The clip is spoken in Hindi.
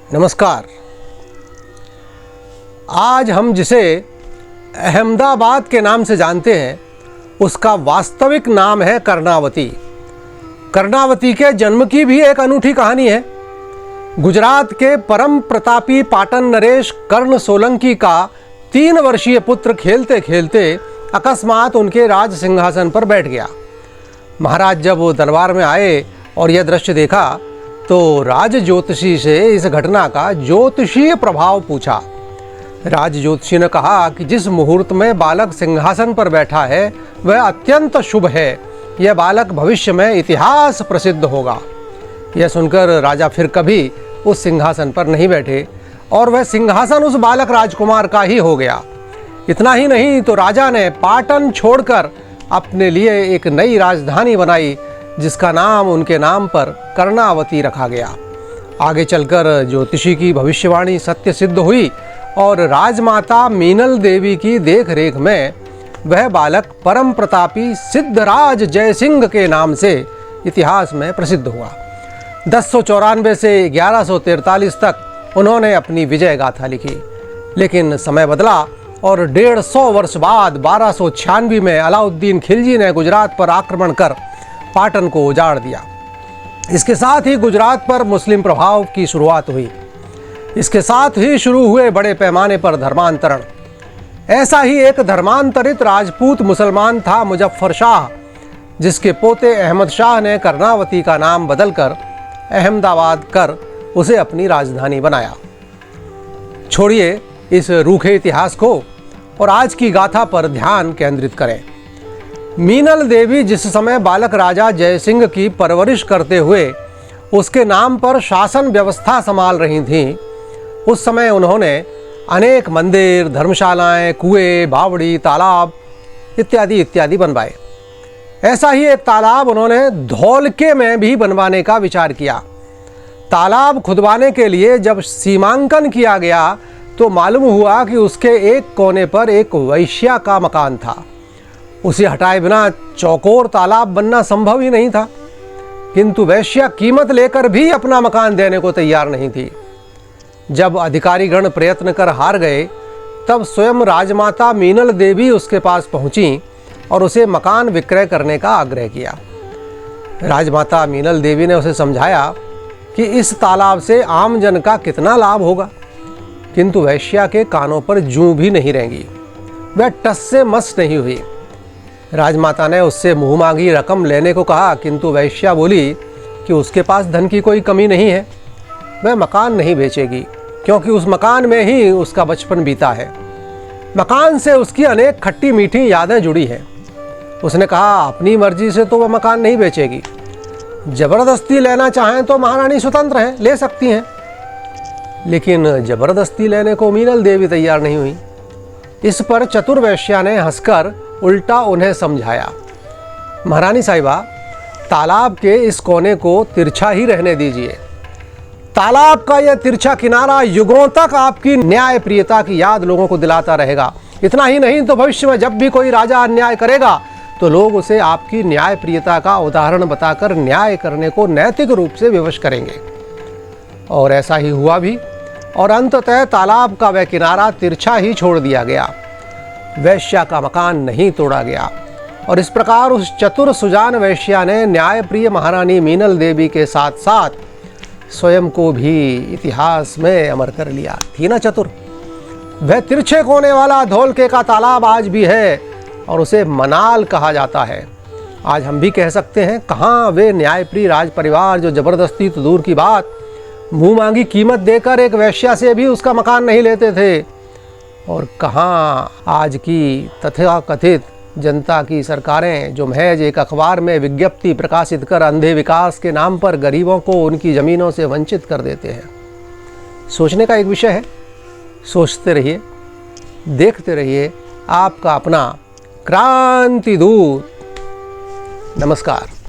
नमस्कार। आज हम जिसे अहमदाबाद के नाम से जानते हैं उसका वास्तविक नाम है कर्णावती। कर्णावती के जन्म की भी एक अनूठी कहानी है। गुजरात के परम प्रतापी पाटन नरेश कर्ण सोलंकी का 3 वर्षीय पुत्र खेलते खेलते अकस्मात उनके राज सिंहासन पर बैठ गया। महाराज जब वो दरबार में आए और यह दृश्य देखा तो राज ज्योतिषी से इस घटना का ज्योतिषीय प्रभाव पूछा। राज ज्योतिषी ने कहा कि जिस मुहूर्त में बालक सिंहासन पर बैठा है वह अत्यंत शुभ है। यह बालक भविष्य में इतिहास प्रसिद्ध होगा। यह सुनकर राजा फिर कभी उस सिंहासन पर नहीं बैठे और वह सिंहासन उस बालक राजकुमार का ही हो गया। इतना ही नहीं तो राजा ने पाटन छोड़कर अपने लिए एक नई राजधानी बनाई जिसका नाम उनके नाम पर कर्णावती रखा गया। आगे चलकर ज्योतिषी की भविष्यवाणी सत्य सिद्ध हुई और राजमाता मीनल देवी की देखरेख में वह बालक परम प्रतापी सिद्धराज जयसिंह के नाम से इतिहास में प्रसिद्ध हुआ। 1094 से 1143 तक उन्होंने अपनी विजय गाथा लिखी, लेकिन समय बदला और 150 वर्ष बाद 1296 में अलाउद्दीन खिलजी ने गुजरात पर आक्रमण कर पाटन को उजाड़ दिया। इसके साथ ही गुजरात पर मुस्लिम प्रभाव की शुरुआत हुई। इसके साथ ही शुरू हुए बड़े पैमाने पर धर्मांतरण। ऐसा ही एक धर्मांतरित राजपूत मुसलमान था मुजफ्फर शाह, जिसके पोते अहमद शाह ने कर्णावती का नाम बदलकर अहमदाबाद कर उसे अपनी राजधानी बनाया। छोड़िए इस रूखे इतिहास को और आज की गाथा पर ध्यान केंद्रित करें। मीनल देवी जिस समय बालक राजा जयसिंह की परवरिश करते हुए उसके नाम पर शासन व्यवस्था संभाल रही थीं, उस समय उन्होंने अनेक मंदिर, धर्मशालाएं, कुएं, बावड़ी, तालाब इत्यादि इत्यादि बनवाए। ऐसा ही एक तालाब उन्होंने धौलके में भी बनवाने का विचार किया। तालाब खुदवाने के लिए जब सीमांकन किया गया तो मालूम हुआ कि उसके एक कोने पर एक वैश्या का मकान था। उसे हटाए बिना चौकोर तालाब बनना संभव ही नहीं था, किंतु वैश्या कीमत लेकर भी अपना मकान देने को तैयार नहीं थी। जब अधिकारीगण प्रयत्न कर हार गए तब स्वयं राजमाता मीनल देवी उसके पास पहुंची और उसे मकान विक्रय करने का आग्रह किया। राजमाता मीनल देवी ने उसे समझाया कि इस तालाब से आम जन का कितना लाभ होगा, किंतु वैश्या के कानों पर जूं भी नहीं रेंगी। वह टस से मस नहीं हुई। राजमाता ने उससे मुँह मांगी रकम लेने को कहा, किंतु वैश्या बोली कि उसके पास धन की कोई कमी नहीं है, वह मकान नहीं बेचेगी क्योंकि उस मकान में ही उसका बचपन बीता है। मकान से उसकी अनेक खट्टी मीठी यादें जुड़ी हैं। उसने कहा अपनी मर्जी से तो वह मकान नहीं बेचेगी, जबरदस्ती लेना चाहें तो महारानी स्वतंत्र हैं, ले सकती हैं। लेकिन जबरदस्ती लेने को मीनल देवी तैयार नहीं हुई। इस पर चतुर वैश्या ने हंसकर उल्टा उन्हें समझाया, महारानी साहिबा, तालाब के इस कोने को तिरछा ही रहने दीजिए। तालाब का यह तिरछा किनारा युगों तक आपकी न्याय प्रियता की याद लोगों को दिलाता रहेगा। इतना ही नहीं तो भविष्य में जब भी कोई राजा अन्याय करेगा तो लोग उसे आपकी न्याय प्रियता का उदाहरण बताकर न्याय करने को नैतिक रूप से विवश करेंगे। और ऐसा ही हुआ भी, और अंततः तालाब का वह किनारा तिरछा ही छोड़ दिया गया। वैश्या का मकान नहीं तोड़ा गया और इस प्रकार उस चतुर सुजान वैश्या ने न्यायप्रिय महारानी मीनल देवी के साथ साथ स्वयं को भी इतिहास में अमर कर लिया। थी ना चतुर। वह तिरछे कोने वाला धौलके का तालाब आज भी है और उसे मनाल कहा जाता है। आज हम भी कह सकते हैं, कहाँ वे न्यायप्रिय राज परिवार जो जबरदस्ती तो दूर की बात मुंह मांगी कीमत देकर एक वैश्या से भी उसका मकान नहीं लेते थे, और कहाँ आज की तथाकथित जनता की सरकारें जो महज एक अखबार में विज्ञप्ति प्रकाशित कर अंधे विकास के नाम पर गरीबों को उनकी ज़मीनों से वंचित कर देते हैं। सोचने का एक विषय है। सोचते रहिए, देखते रहिए। आपका अपना क्रांति दूत। नमस्कार।